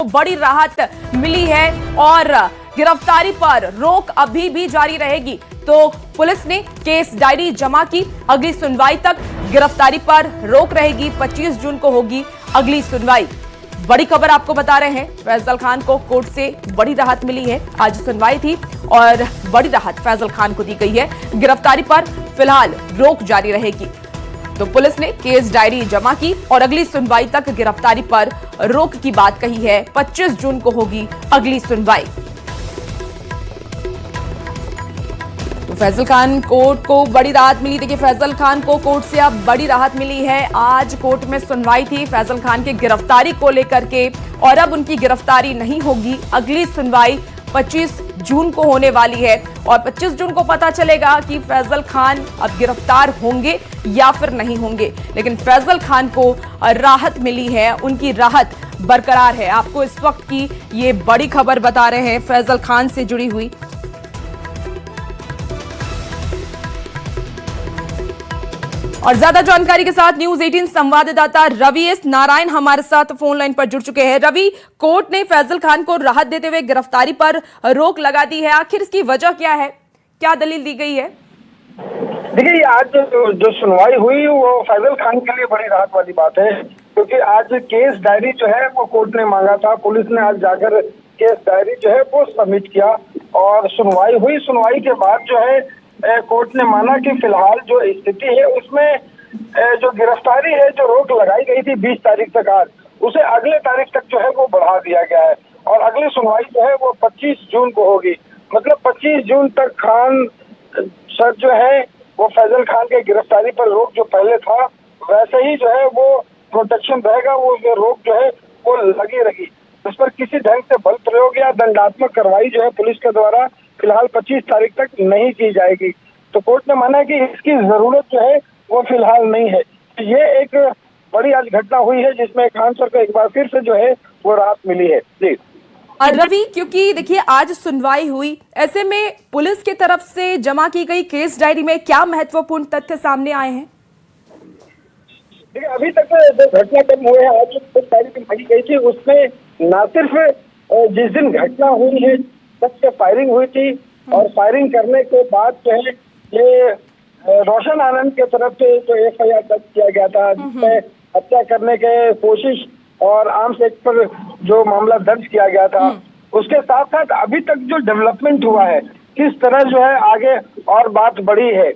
बड़ी राहत मिली है और गिरफ्तारी पर रोक अभी भी जारी रहेगी। तो पुलिस ने केस डायरी जमा की। अगली सुनवाई तक गिरफ्तारी पर रोक रहेगी। 25 जून को होगी अगली सुनवाई। बड़ी खबर आपको बता रहे हैं, फैजल खान को कोर्ट से बड़ी राहत मिली है। आज सुनवाई थी और बड़ी राहत फैजल खान को दी गई है। गिरफ्तारी पर फिलहाल रोक जारी रहेगी। तो पुलिस ने केस डायरी जमा की और अगली सुनवाई तक गिरफ्तारी पर रोक की बात कही है। 25 जून को होगी अगली सुनवाई। तो फैजल खान कोर्ट को बड़ी राहत मिली। देखिए, फैजल खान को कोर्ट से अब बड़ी राहत मिली है। आज कोर्ट में सुनवाई थी फैजल खान की गिरफ्तारी को लेकर के और अब उनकी गिरफ्तारी नहीं होगी। अगली सुनवाई 25 जून को होने वाली है और 25 जून को पता चलेगा कि फैजल खान अब गिरफ्तार होंगे या फिर नहीं होंगे। लेकिन फैजल खान को राहत मिली है, उनकी राहत बरकरार है। आपको इस वक्त की ये बड़ी खबर बता रहे हैं फैजल खान से जुड़ी हुई। और ज्यादा जानकारी के साथ न्यूज 18 संवाददाता रवि एस नारायण हमारे साथ फोन लाइन पर जुड़ चुके हैं। रवि, कोर्ट ने फैजल खान को राहत देते हुए गिरफ्तारी पर रोक लगा दी है। आखिर इसकी वजह क्या है, क्या दलील दी गई है? देखिए, आज जो सुनवाई हुई वो फैजल खान के लिए बड़ी राहत वाली बात है, क्योंकि आज केस डायरी जो है वो कोर्ट ने मांगा था। पुलिस ने आज जाकर केस डायरी जो है वो सबमिट किया और सुनवाई हुई। सुनवाई के बाद जो है कोर्ट ने माना कि फिलहाल जो स्थिति है उसमें जो गिरफ्तारी है, जो रोक लगाई गई थी 20 तारीख तक, आज उसे अगले तारीख तक जो है वो बढ़ा दिया गया है और अगली सुनवाई जो है वो 25 जून को होगी। मतलब 25 जून तक खान सर जो है वो फैजल खान के गिरफ्तारी पर रोक जो पहले था वैसे ही जो है वो प्रोटेक्शन रहेगा। वो जो रोक जो है वो लगी रही। उस पर किसी ढंग से बल प्रयोग या दंडात्मक कार्रवाई जो है पुलिस के द्वारा फिलहाल 25 तारीख तक नहीं की जाएगी। तो कोर्ट ने माना कि इसकी जरूरत जो है वो फिलहाल नहीं है। ये एक बड़ी आज घटना हुई है जिसमें खान सर को एक बार फिर से जो है वो राहत मिली है। जी रवि, क्योंकि देखिए आज सुनवाई हुई, ऐसे में पुलिस की तरफ से जमा की गई केस डायरी में क्या महत्वपूर्ण तथ्य सामने आए हैं? देखिए, अभी तक जो घटनाक्रम हुए हैं, आज जो डायरी मांगी गई थी उसमें न सिर्फ जिस दिन घटना हुई है तब से फायरिंग हुई थी और फायरिंग करने के बाद जो है ये रोशन आनंद के तरफ से जो FIR दर्ज किया गया था, जिसमें हत्या करने के कोशिश और आर्म्स एक्ट पर जो मामला दर्ज किया गया था, उसके साथ साथ अभी तक जो डेवलपमेंट हुआ है, किस तरह जो है आगे और बात बढ़ी है।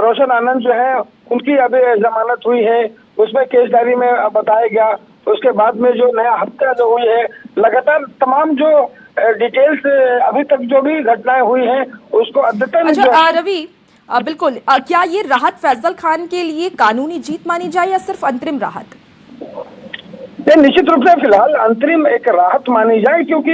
रोशन आनंद जो है उनकी अभी जमानत हुई है, उसमें केस डायरी में बताया गया। उसके बाद में जो नया हत्या जो हुई है, लगातार तमाम जो डिटेल्स अभी तक जो भी घटनाएं हुई हैं उसको अद्यतन। अच्छा रवि, बिल्कुल, क्या ये राहत फैजल खान के लिए कानूनी जीत मानी जाए या सिर्फ अंतरिम राहत? निश्चित रूप से फिलहाल अंतरिम एक राहत मानी जाए, क्योंकि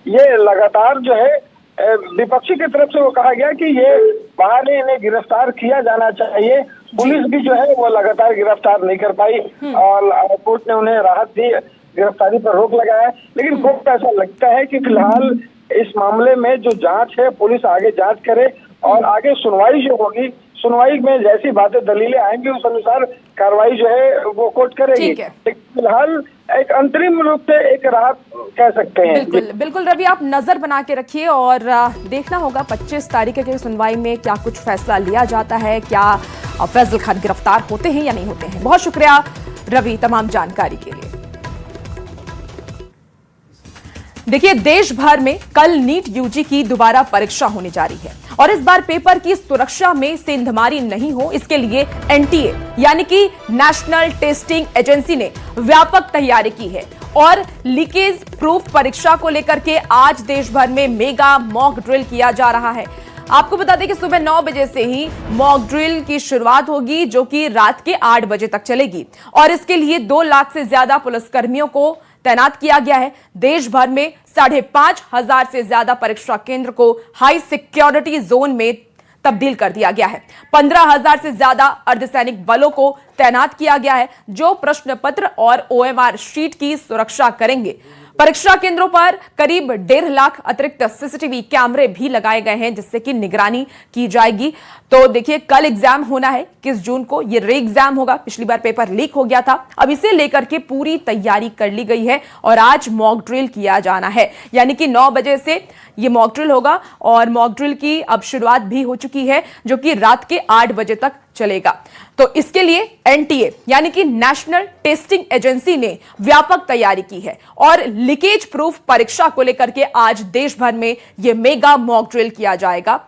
ये लगातार जो है विपक्षी की तरफ से वो कहा गया कि ये बाहर इन्हें गिरफ्तार किया जाना चाहिए। पुलिस भी जो है वो लगातार गिरफ्तार नहीं कर पाई और कोर्ट ने उन्हें राहत दी, गिरफ्तारी पर रोक लगाया। लेकिन कोर्ट को ऐसा लगता है कि फिलहाल इस मामले में जो जांच है पुलिस आगे जांच करे और आगे सुनवाई जो होगी, सुनवाई में जैसी बातें दलीलें आएंगी उस अनुसार कार्रवाई जो है वो कोर्ट करेगी। लेकिन फिलहाल एक अंतरिम रूप से एक राहत कह सकते हैं। बिल्कुल बिल्कुल रवि, आप नजर बना के रखिए और देखना होगा 25 तारीख की सुनवाई में क्या कुछ फैसला लिया जाता है, क्या फैजल खान गिरफ्तार होते हैं या नहीं होते हैं। बहुत शुक्रिया रवि तमाम जानकारी के लिए। देखिए, देश भर में कल नीट यूजी की दोबारा परीक्षा होने जा रही है और इस बार पेपर की सुरक्षा में सेंधमारी नहीं हो, इसके लिए NTA यानी कि नेशनल टेस्टिंग एजेंसी ने व्यापक तैयारी की है और लीकेज प्रूफ परीक्षा को लेकर के आज देश भर में मेगा मॉक ड्रिल किया जा रहा है। आपको बता दें कि सुबह 9 बजे से ही मॉक ड्रिल की शुरुआत होगी, जो कि रात के 8 बजे तक चलेगी और इसके लिए 2 लाख से ज्यादा पुलिसकर्मियों को तैनात किया गया है। देश भर में 5,500 से ज्यादा परीक्षा केंद्र को हाई सिक्योरिटी जोन में तब्दील कर दिया गया है। 15,000 से ज्यादा अर्धसैनिक बलों को तैनात किया गया है, जो प्रश्न पत्र और OMR शीट की सुरक्षा करेंगे। परीक्षा केंद्रों पर करीब 1.5 लाख अतिरिक्त सीसीटीवी कैमरे भी लगाए गए हैं, जिससे कि निगरानी की जाएगी। तो देखिए, कल एग्जाम होना है 21 जून को, ये री एग्जाम होगा। पिछली बार पेपर लीक हो गया था, अब इसे लेकर के पूरी तैयारी कर ली गई है और आज मॉक ड्रिल किया जाना है, यानी कि 9 बजे से ये मॉक ड्रिल होगा और मॉक ड्रिल की अब शुरुआत भी हो चुकी है, जो कि रात के 8 बजे तक चलेगा। तो इसके लिए एनटीए यानी कि नेशनल टेस्टिंग एजेंसी ने व्यापक तैयारी की है और लीकेज प्रूफ परीक्षा को लेकर के आज देश भर में यह मेगा मॉक ड्रिल किया जाएगा।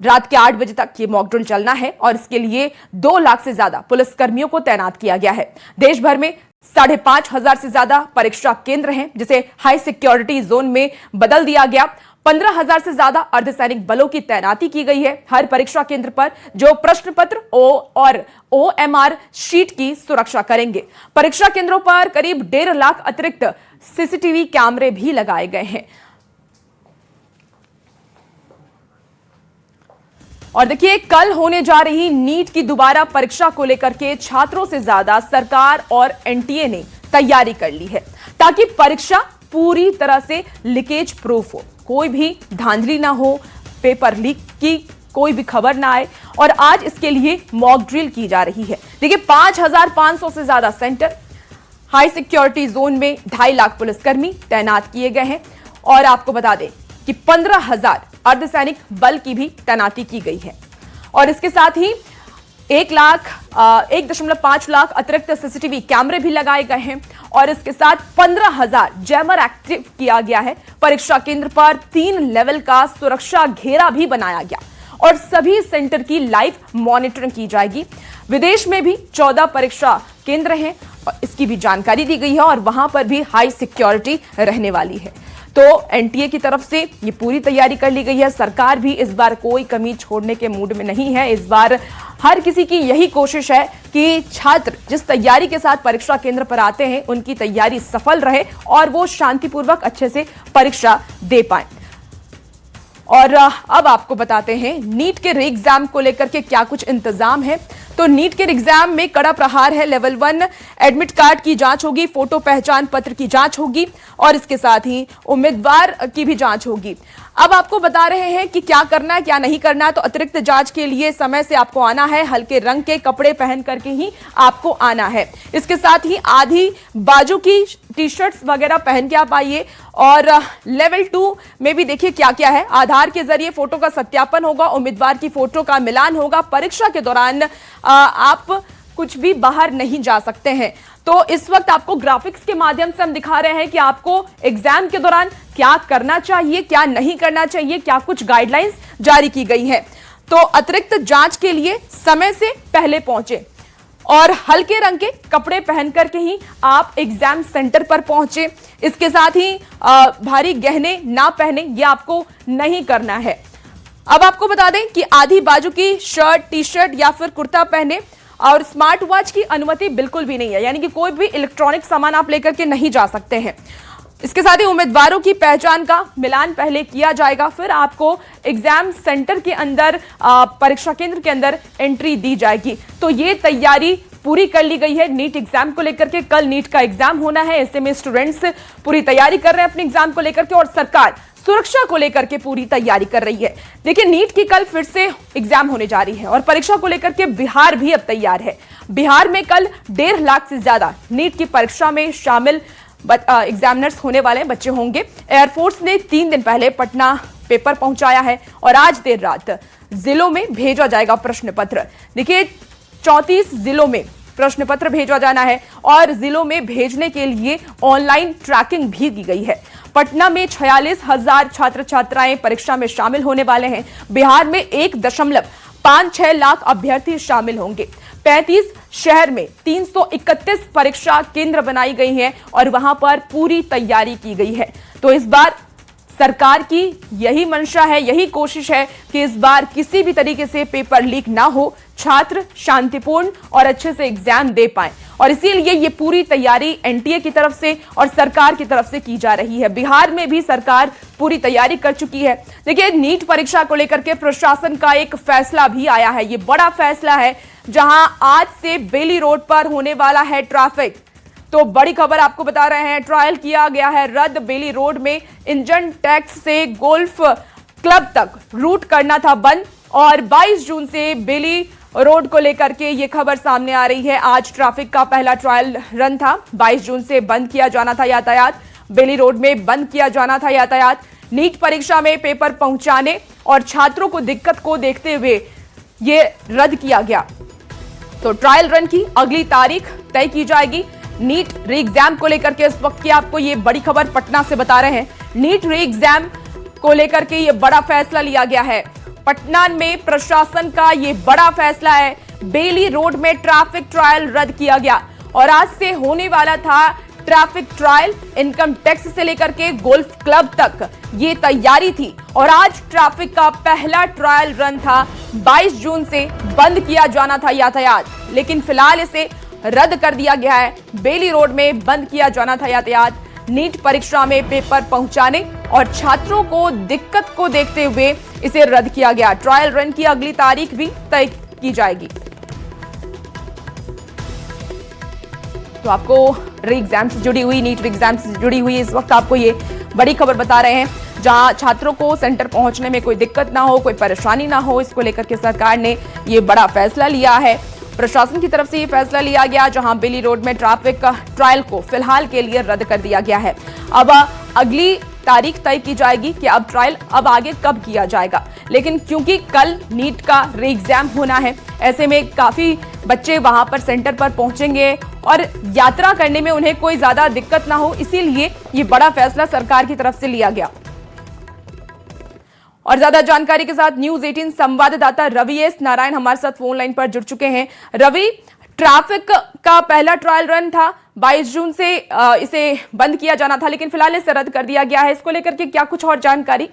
रात के 8 बजे तक ये मॉक ड्रिल चलना है और इसके लिए 2 लाख से ज्यादा पुलिसकर्मियों को तैनात किया गया है। देश भर में 5,500 से ज्यादा परीक्षा केंद्र हैं, जिसे हाई सिक्योरिटी जोन में बदल दिया गया। 15,000 से ज्यादा अर्धसैनिक बलों की तैनाती की गई है हर परीक्षा केंद्र पर, जो प्रश्न पत्र और OMR शीट की सुरक्षा करेंगे। परीक्षा केंद्रों पर करीब 1.5 लाख अतिरिक्त सीसीटीवी कैमरे भी लगाए गए हैं। और देखिए, कल होने जा रही नीट की दोबारा परीक्षा को लेकर के छात्रों से ज्यादा सरकार और एनटीए ने तैयारी कर ली है, ताकि परीक्षा पूरी तरह से लीकेज प्रूफ हो, कोई भी धांधली ना हो, पेपर लीक की कोई भी खबर ना आए। और आज इसके लिए मॉक ड्रिल की जा रही है। देखिए, 5,500 से ज्यादा सेंटर, हाई सिक्योरिटी जोन में 2.5 लाख पुलिसकर्मी तैनात किए गए हैं और आपको बता दें कि 15,000 अर्धसैनिक बल की भी तैनाती की गई है। और इसके साथ ही 1.5 लाख अतिरिक्त सीसीटीवी कैमरे भी लगाए गए हैं और इसके साथ 15,000 जैमर एक्टिव किया गया है। परीक्षा केंद्र पर 3 लेवल का सुरक्षा घेरा भी बनाया गया और सभी सेंटर की लाइव मॉनिटरिंग की जाएगी। विदेश में भी 14 परीक्षा केंद्र हैं और इसकी भी जानकारी दी गई है और वहां पर भी हाई सिक्योरिटी रहने वाली है। तो एनटीए की तरफ से ये पूरी तैयारी कर ली गई है। सरकार भी इस बार कोई कमी छोड़ने के मूड में नहीं है। इस बार हर किसी की यही कोशिश है कि छात्र जिस तैयारी के साथ परीक्षा केंद्र पर आते हैं, उनकी तैयारी सफल रहे और वो शांतिपूर्वक अच्छे से परीक्षा दे पाएं। और अब आपको बताते हैं नीट के री एग्जाम को लेकर के क्या कुछ इंतजाम है। तो नीट के एग्जाम में कड़ा प्रहार है। लेवल 1 एडमिट कार्ड की जांच होगी, फोटो पहचान पत्र की जांच होगी और इसके साथ ही उम्मीदवार की भी जांच होगी। अब आपको बता रहे हैं कि क्या करना है, क्या नहीं करना है। तो अतिरिक्त जांच के लिए समय से आपको आना है, हल्के रंग के कपड़े पहन करके ही आपको आना है। इसके साथ ही आधी बाजू की टी-शर्ट्स वगैरह पहन के आप आइए। और लेवल 2 में भी देखिए क्या क्या है। आधार के जरिए फोटो का सत्यापन होगा, उम्मीदवार की फोटो का मिलान होगा। परीक्षा के दौरान आप कुछ भी बाहर नहीं जा सकते हैं। तो इस वक्त आपको ग्राफिक्स के माध्यम से हम दिखा रहे हैं कि आपको एग्जाम के दौरान क्या करना चाहिए, क्या नहीं करना चाहिए, क्या कुछ गाइडलाइंस जारी की गई है। तो अतिरिक्त जांच के लिए समय से पहले पहुंचे और हल्के रंग के कपड़े पहन करके ही आप एग्जाम सेंटर पर पहुंचे। इसके साथ ही भारी गहने ना पहने, यह आपको नहीं करना है। अब आपको बता दें कि आधी बाजू की शर्ट, टी-शर्ट या फिर कुर्ता पहने और स्मार्ट वॉच की अनुमति बिल्कुल भी नहीं है, यानी कि कोई भी इलेक्ट्रॉनिक सामान आप लेकर के नहीं जा सकते हैं। इसके साथ ही उम्मीदवारों की पहचान का मिलान पहले किया जाएगा, फिर आपको एग्जाम सेंटर के अंदर, परीक्षा केंद्र के अंदर एंट्री दी जाएगी। तो ये तैयारी पूरी कर ली गई है नीट एग्जाम को लेकर के। कल नीट का एग्जाम होना है, ऐसे में स्टूडेंट्स पूरी तैयारी कर रहे हैं अपने एग्जाम को लेकर के और सरकार सुरक्षा को लेकर के पूरी तैयारी कर रही है। देखिए, नीट की कल फिर से एग्जाम होने जा रही है और परीक्षा को लेकर के बिहार भी अब तैयार है। बिहार में कल 1.5 लाख से ज्यादा नीट की परीक्षा में शामिल एग्जामिनर्स होने वाले बच्चे होंगे। एयरफोर्स ने 3 दिन पहले पटना पेपर पहुंचाया है और आज देर रात जिलों में भेजा जाएगा प्रश्न पत्र। देखिए, 34 जिलों में प्रश्न पत्र भेजा जाना है और जिलों में भेजने के लिए ऑनलाइन ट्रैकिंग भी की गई है। पटना में 46,000 छात्र छात्राएं परीक्षा में शामिल होने वाले हैं। बिहार में 1.56 लाख अभ्यर्थी शामिल होंगे। 35 शहर में 331 परीक्षा केंद्र बनाई गई हैं और वहां पर पूरी तैयारी की गई है। तो इस बार सरकार की यही मंशा है, यही कोशिश है कि इस बार किसी भी तरीके से पेपर लीक ना हो, छात्र शांतिपूर्ण और अच्छे से एग्जाम दे पाएं। और इसीलिए ये पूरी तैयारी एनटीए की तरफ से और सरकार की तरफ से की जा रही है। बिहार में भी सरकार पूरी तैयारी कर चुकी है। देखिए, नीट परीक्षा को लेकर के प्रशासन का एक फैसला भी आया है। ये बड़ा फैसला है, जहां आज से बेली रोड पर होने वाला है ट्रैफिक। तो बड़ी खबर आपको बता रहे हैं, ट्रायल किया गया है रद्द। बेली रोड में इंजन टैक्स से गोल्फ क्लब तक रूट करना था बंद और 22 जून से बेली रोड को लेकर के ये खबर सामने आ रही है। आज ट्रैफिक का पहला ट्रायल रन था। 22 जून से बंद किया जाना था यातायात, बेली रोड में बंद किया जाना था यातायात। नीट परीक्षा में पेपर पहुंचाने और छात्रों को दिक्कत को देखते हुए ये रद्द किया गया। तो ट्रायल रन की अगली तारीख तय की जाएगी। नीट री एग्जाम को लेकर के इस वक्त की आपको ये बड़ी खबर पटना से बता रहे हैं। नीट री एग्जाम को लेकर के ये बड़ा फैसला लिया गया है। पटना में प्रशासन का ये बड़ा फैसला है। बेली रोड में ट्रैफिक ट्रायल रद्द किया गया और आज से होने वाला था ट्रैफिक ट्रायल। इनकम टैक्स से लेकर के गोल्फ क्लब तक ये तैयारी थी और आज ट्रैफिक का पहला ट्रायल रन था। 22 जून से बंद किया जाना था यातायात, लेकिन फिलहाल इसे रद्द कर दिया गया है। बेली रोड में बंद किया जाना था यातायात। नीट परीक्षा में पेपर पहुंचाने और छात्रों को दिक्कत को देखते हुए इसे रद्द किया गया। ट्रायल रन की अगली तारीख भी तय की जाएगी। तो आपको री एग्जाम से जुड़ी हुई, नीट री एग्जाम से जुड़ी हुई इस वक्त आपको ये बड़ी खबर बता रहे हैं, जहां छात्रों को सेंटर पहुंचने में कोई दिक्कत ना हो, कोई परेशानी ना हो, इसको लेकर के सरकार ने ये बड़ा फैसला लिया है। प्रशासन की तरफ से ये फैसला लिया गया, जहां बेली रोड में ट्रैफिक ट्रायल को फिलहाल के लिए रद्द कर दिया गया है। अब अगली तारीख तय की जाएगी कि अब ट्रायल अब आगे कब किया जाएगा, लेकिन क्योंकि कल नीट का री एग्जाम होना है, ऐसे में काफी बच्चे वहां पर सेंटर पर पहुंचेंगे और यात्रा करने में उन्हें कोई ज्यादा दिक्कत ना हो, इसीलिए ये बड़ा फैसला सरकार की तरफ से लिया गया। और ज्यादा जानकारी के साथ न्यूज 18 संवाददाता रवि एस नारायण हमारे साथ फोन लाइन पर जुड़ चुके हैं। रवि, ट्रैफिक का पहला ट्रायल रन था, 22 जून से इसे बंद किया जाना था, लेकिन फिलहाल इसे रद्द कर दिया गया है। इसको लेकर के क्या कुछ और जानकारी?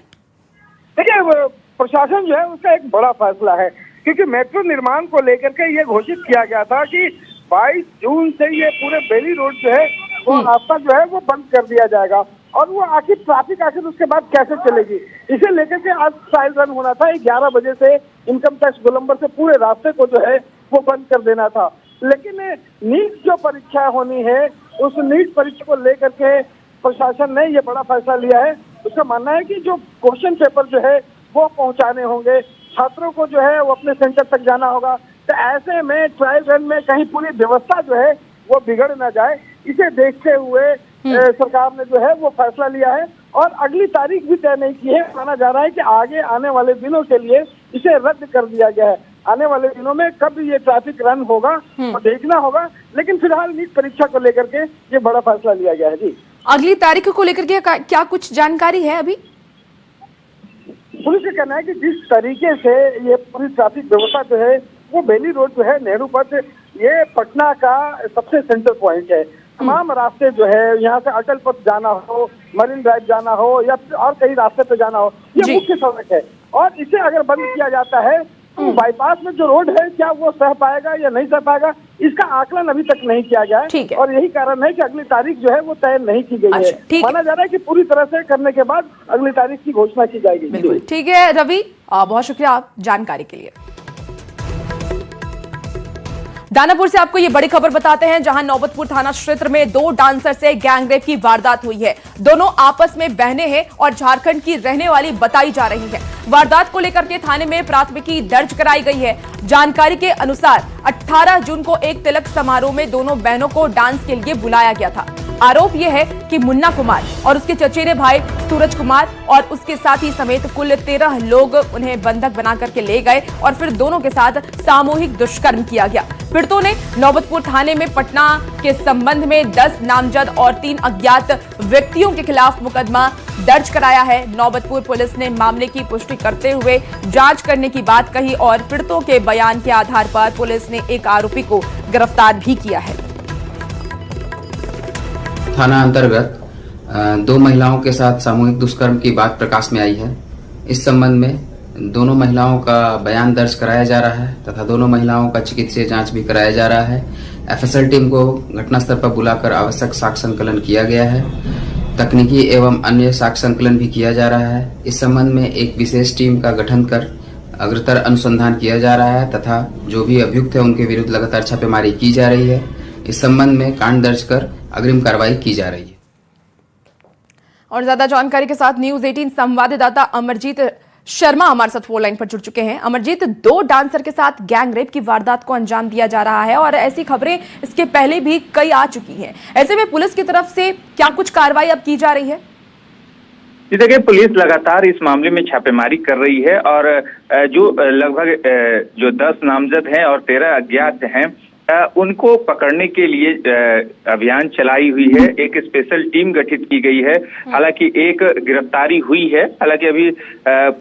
देखिए, प्रशासन जो है उसका एक बड़ा फैसला है, क्योंकि मेट्रो निर्माण को लेकर के ये घोषित किया गया था कि 22 जून से ये पूरे बेली रोड जो है वो रास्ता जो है वो बंद कर दिया जाएगा और वो आखिर ट्रैफिक आखिर उसके बाद कैसे चलेगी, इसे लेकर के आज ट्रायल रन होना था। 11 बजे से इनकम टैक्स गोलंबर से पूरे रास्ते को जो है वो बंद कर देना था, लेकिन नीट जो परीक्षा होनी है उस नीट परीक्षा को लेकर के प्रशासन ने ये बड़ा फैसला लिया है। उसका मानना है कि जो क्वेश्चन पेपर जो है वो पहुंचाने होंगे, छात्रों को जो है वो अपने सेंटर तक जाना होगा। तो ऐसे में ट्रायल रन में कहीं पूरी व्यवस्था जो है वो बिगड़ ना जाए, इसे देखते हुए सरकार ने जो है वो फैसला लिया है और अगली तारीख भी तय नहीं की है। माना जा रहा है कि आगे आने वाले दिनों के लिए इसे रद्द कर दिया गया है। आने वाले दिनों में कब ये ट्रैफिक रन होगा तो देखना होगा, लेकिन फिलहाल नीट परीक्षा को लेकर के ये बड़ा फैसला लिया गया है। जी, अगली तारीख को लेकर के क्या कुछ जानकारी है अभी? पुलिस का कहना है कि जिस तरीके से ये पूरी ट्रैफिक व्यवस्था जो है वो बेली रोड जो है नेहरू पथ, ये पटना का सबसे सेंटर पॉइंट है। तमाम रास्ते जो है यहाँ से अटल पथ जाना हो, मरीन ड्राइव जाना हो या और कई रास्ते पे जाना हो, ये मुख्य सड़क है और इसे अगर बंद किया जाता है तो बाईपास में जो रोड है क्या वो सह पाएगा या नहीं सह पाएगा, इसका आकलन अभी तक नहीं किया गया है और यही कारण है कि अगली तारीख जो है वो तय नहीं की गई है। माना जा रहा है कि पूरी तरह से करने के बाद अगली तारीख की घोषणा की जाएगी। बिल्कुल ठीक है रवि, बहुत शुक्रिया आप जानकारी के लिए। दानापुर से आपको ये बड़ी खबर बताते हैं, जहां नौबतपुर थाना क्षेत्र में 2 डांसर से गैंगरेप की वारदात हुई है। दोनों आपस में बहनें हैं और झारखंड की रहने वाली बताई जा रही है। वारदात को लेकर के थाने में प्राथमिकी दर्ज कराई गई है। जानकारी के अनुसार 18 जून को एक तिलक समारोह में दोनों बहनों को डांस के लिए बुलाया गया था। आरोप यह है कि मुन्ना कुमार और उसके चचेरे भाई सूरज कुमार और उसके साथी समेत कुल 13 लोग उन्हें बंधक बना करके ले गए और फिर दोनों के साथ सामूहिक दुष्कर्म किया गया। पीड़ितों ने नौबतपुर थाने में पटना के संबंध में 10 नामजद और 3 अज्ञात व्यक्तियों के खिलाफ मुकदमा दर्ज कराया है। नौबतपुर पुलिस ने मामले की पुष्टि करते हुए जांच करने की बात कही और पीड़ितों के बयान के आधार पर पुलिस ने एक आरोपी को गिरफ्तार भी किया है। थाना अंतर्गत 2 महिलाओं के साथ सामूहिक दुष्कर्म की बात प्रकाश में आई है। इस संबंध में दोनों महिलाओं का बयान दर्ज कराया जा रहा है तथा दोनों महिलाओं का चिकित्सीय जांच भी कराया जा रहा है। एफएसएल टीम को घटनास्थल पर बुलाकर आवश्यक साक्ष्य संकलन किया गया है। तकनीकी एवं अन्य साक्ष्य संकलन भी किया जा रहा है। इस संबंध में एक विशेष टीम का गठन कर अग्रतर अनुसंधान किया जा रहा है तथा जो भी अभियुक्त है उनके विरुद्ध लगातार छापेमारी की जा रही है। इस संबंध में कांड दर्ज कर अग्रिम कार्रवाई की जा रही है। और ज्यादा जानकारी के साथ न्यूज 18 संवाददाता अमरजीत शर्मा हमारे साथ फोन लाइन पर जुड़ चुके हैं। अमरजीत, 2 डांसर के साथ गैंग रेप की वारदात को अंजाम दिया जा रहा है और ऐसी खबरें इसके पहले भी कई आ चुकी हैं। ऐसे में पुलिस की तरफ से क्या कुछ कार्रवाई अब की जा रही है? जी देखिए, पुलिस लगातार इस मामले में छापेमारी कर रही है और जो लगभग जो 10 नामजद हैं और 13 अज्ञात हैं, उनको पकड़ने के लिए अभियान चलाई हुई है। एक स्पेशल टीम गठित की गई है। हालांकि एक गिरफ्तारी हुई है। हालांकि अभी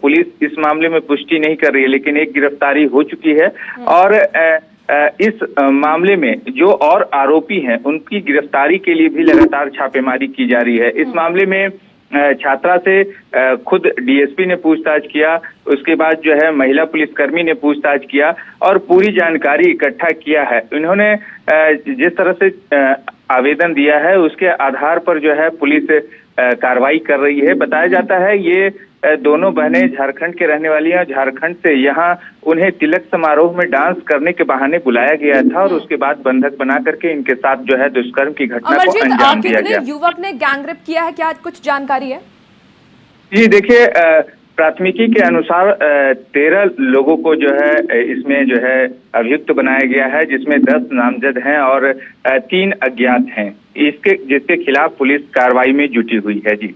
पुलिस इस मामले में पुष्टि नहीं कर रही है, लेकिन एक गिरफ्तारी हो चुकी है और इस मामले में जो और आरोपी हैं उनकी गिरफ्तारी के लिए भी लगातार छापेमारी की जा रही है। इस मामले में छात्रा से खुद डीएसपी ने पूछताछ किया, उसके बाद जो है महिला पुलिसकर्मी ने पूछताछ किया और पूरी जानकारी इकट्ठा किया है। इन्होंने जिस तरह से आवेदन दिया है उसके आधार पर जो है पुलिस कार्रवाई कर रही है। बताया जाता है ये दोनों बहनें झारखंड के रहने वाली हैं। झारखंड से यहाँ उन्हें तिलक समारोह में डांस करने के बहाने बुलाया गया था और उसके बाद बंधक बना करके इनके साथ जो है दुष्कर्म की घटना को अंजाम दिया गया। युवक ने गैंगरेप किया है, क्या कुछ जानकारी है? जी देखिए, प्राथमिकी के अनुसार 13 लोगों को जो है इसमें जो है अभियुक्त बनाया गया है, जिसमें 10 नामजद हैं और 3 अज्ञात हैं, जिसके खिलाफ पुलिस कार्रवाई में जुटी हुई है। जी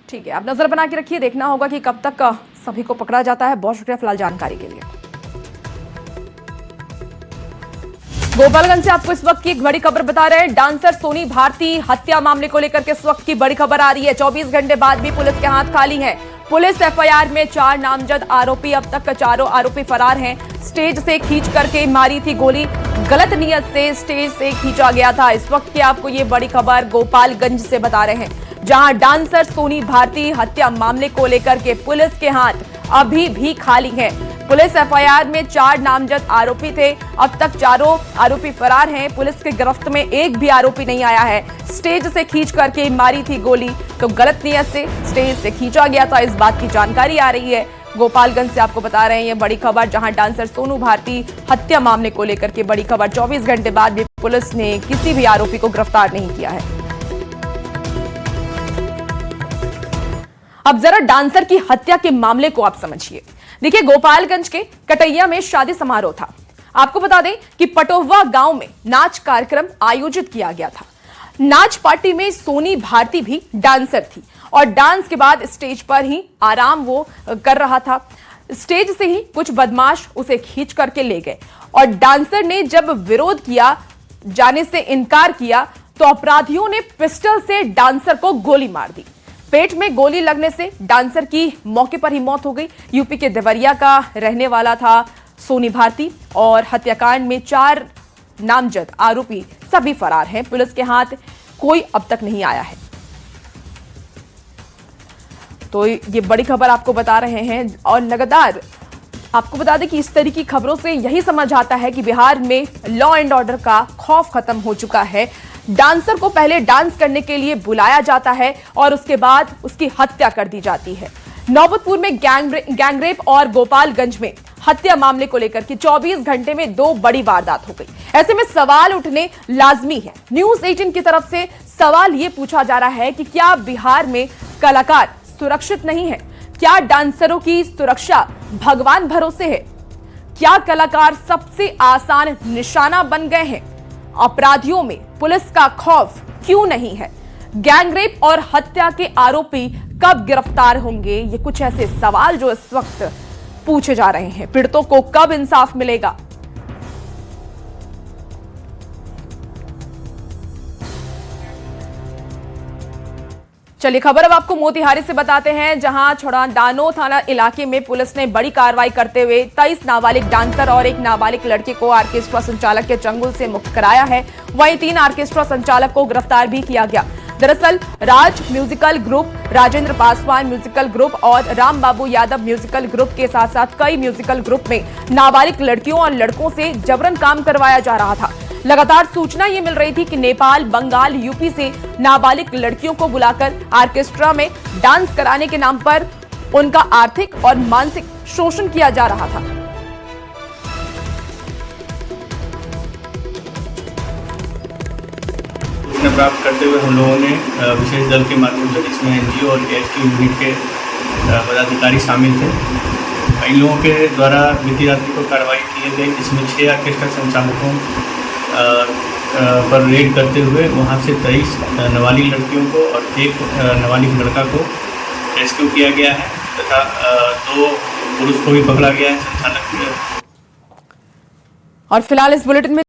ठीक है, आप नजर बना के रखिए, देखना होगा कि कब तक सभी को पकड़ा जाता है। बहुत शुक्रिया फिलहाल जानकारी के लिए। गोपालगंज से आपको इस वक्त की एक बड़ी खबर बता रहे हैं। डांसर सोनी भारती हत्या मामले को लेकर के इस वक्त की बड़ी खबर आ रही है। 24 घंटे बाद भी पुलिस के हाथ खाली हैं। पुलिस एफआईआर में 4 नामजद आरोपी, अब तक 4 आरोपी फरार हैं। स्टेज से खींच करके मारी थी गोली, गलत नियत से स्टेज से खींचा गया था। इस वक्त की आपको ये बड़ी खबर गोपालगंज से बता रहे हैं, जहां डांसर सोनी भारती हत्या मामले को लेकर के पुलिस के हाथ अभी भी खाली हैं। पुलिस एफआईआर में 4 नामजद आरोपी थे, अब तक 4 आरोपी फरार हैं। पुलिस के गिरफ्त में एक भी आरोपी नहीं आया है। स्टेज से खींच करके मारी थी गोली, तो गलत नियत से स्टेज से खींचा गया था, इस बात की जानकारी आ रही है। गोपालगंज से आपको बता रहे हैं ये बड़ी खबर, जहां डांसर सोनू भारती हत्या मामले को लेकर के बड़ी खबर। 24 घंटे बाद भी पुलिस ने किसी भी आरोपी को गिरफ्तार नहीं किया है। अब जरा डांसर की हत्या के मामले को आप समझिए। देखिए, गोपालगंज के कटैया में शादी समारोह था। आपको बता दें कि पटोहवा गांव में नाच कार्यक्रम आयोजित किया गया था। नाच पार्टी में सोनी भारती भी डांसर थी और डांस के बाद स्टेज पर ही आराम वो कर रहा था। स्टेज से ही कुछ बदमाश उसे खींच करके ले गए और डांसर ने जब विरोध किया, जाने से इनकार किया, तो अपराधियों ने पिस्टल से डांसर को गोली मार दी। पेट में गोली लगने से डांसर की मौके पर ही मौत हो गई। यूपी के देवरिया का रहने वाला था सोनी भारती और हत्याकांड में 4 नामजद आरोपी सभी फरार हैं। पुलिस के हाथ कोई अब तक नहीं आया है। तो ये बड़ी खबर आपको बता रहे हैं और लगातार आपको बता दें कि इस तरह की खबरों से यही समझ आता है कि बिहार में लॉ एंड ऑर्डर का खौफ खत्म हो चुका है। डांसर को पहले डांस करने के लिए बुलाया जाता है और उसके बाद उसकी हत्या कर दी जाती है। नौबतपुर में गैंगरेप और गोपालगंज में हत्या मामले को लेकर के 24 घंटे में 2 बड़ी वारदात हो गई। ऐसे में सवाल उठने लाजमी है। न्यूज 18 की तरफ से सवाल यह पूछा जा रहा है कि क्या बिहार में कलाकार सुरक्षित नहीं है? क्या डांसरों की सुरक्षा भगवान भरोसे है? क्या कलाकार सबसे आसान निशाना बन गए हैं? अपराधियों में पुलिस का खौफ क्यों नहीं है? गैंगरेप और हत्या के आरोपी कब गिरफ्तार होंगे? ये कुछ ऐसे सवाल जो इस वक्त पूछे जा रहे हैं। पीड़ितों को कब इंसाफ मिलेगा? चलिए, खबर अब आपको मोतिहारी से बताते हैं, जहां छोड़ादानो थाना इलाके में पुलिस ने बड़ी कार्रवाई करते हुए 23 नाबालिग डांसर और एक नाबालिग लड़के को ऑर्केस्ट्रा संचालक के चंगुल से मुक्त कराया है। वहीं 3 ऑर्केस्ट्रा संचालक को गिरफ्तार भी किया गया। दरअसल Raj musical group, Rajendra Paswan musical group और राम बाबू यादव म्यूजिकल ग्रुप के साथ साथ कई म्यूजिकल ग्रुप में नाबालिग लड़कियों और लड़कों से जबरन काम करवाया जा रहा था। लगातार सूचना ये मिल रही थी कि नेपाल, बंगाल, यूपी से नाबालिग लड़कियों को बुलाकर ऑर्केस्ट्रा में डांस कराने के नाम पर उनका आर्थिक और मानसिक शोषण किया जा रहा था। सूचना प्राप्त करते हुए हम लोगों ने विशेष दल के माध्यम से, जिसमें एनजीओ और एएसटी यूनिट के पदाधिकारी शामिल थे, इन लोगों के द्वारा बीती रात्रि को कार्रवाई की गई, जिसमें 6 ऑर्केस्ट्रा संचालकों पर रेड करते हुए वहां से 23 नाबालिग लड़कियों को और 1 नाबालिग लड़का को रेस्क्यू किया गया है तथा 2 पुरुष को भी पकड़ा गया है संचालक। और फिलहाल इस बुलेटिन में